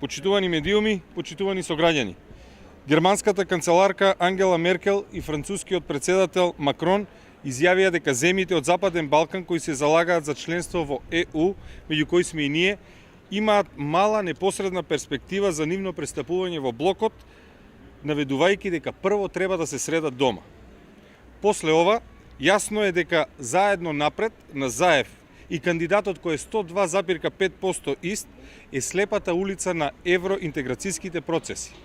Почитувани медиуми, почитувани сограѓани. Германската канцеларка Ангела Меркел и францускиот председател Макрон изјавија дека земјите од Западен Балкан кои се залагаат за членство во ЕУ, меѓу кои сме и ние, имаат мала непосредна перспектива за нивно пристапување во блокот, наведувајќи дека прво треба да се средат дома. После ова, јасно е дека заедно напред на Заев и кандидатот кој е 102,5% ист е слепата улица на евроинтеграцијските процеси.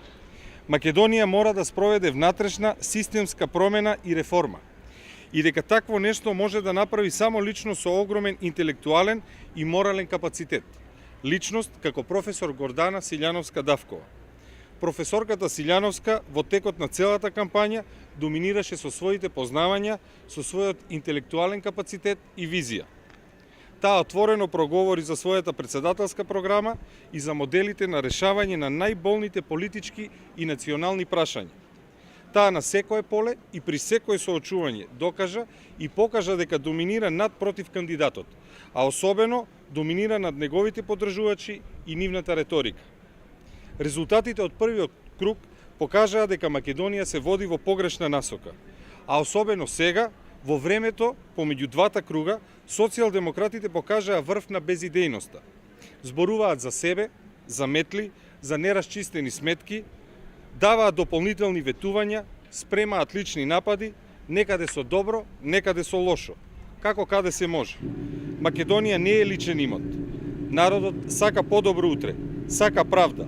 Македонија мора да спроведе внатрешна системска промена и реформа. И дека такво нешто може да направи само личност со огромен интелектуален и морален капацитет. Личност како професор Гордана Силјановска-Давкова. Професорката Силјановска во текот на целата кампања доминираше со своите познавања, со својот интелектуален капацитет и визија. Таа отворено проговори за својата председателска програма и за моделите на решавање на најболните политички и национални прашања. Таа на секое поле и при секое соочување докажа и покажа дека доминира над против кандидатот, а особено доминира над неговите поддржувачи и нивната реторика. Резултатите од првиот круг покажаа дека Македонија се води во погрешна насока, а особено сега, во времето помеѓу двата круга, социјалдемократите покажаа врв на безидејноста. Зборуваат за себе, за метли, за нерасчистени сметки, даваат дополнителни ветувања, спремаат лични напади, некаде со добро, некаде со лошо. Како каде се може. Македонија не е личен имот. Народот сака подобро утре, сака правда.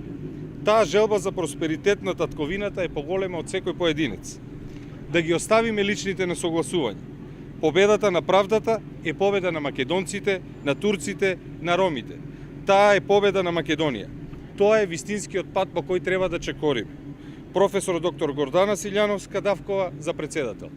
Таа желба за просперитет на татковината е поголема од секој поединец. Да ги оставиме личните несогласувања. Победата на правдата е победа на македонците, на турците, на ромите. Таа е победа на Македонија. Тоа е вистинскиот пат по кој треба да чекориме. Професор доктор Гордана Силјановска-Давкова за председател.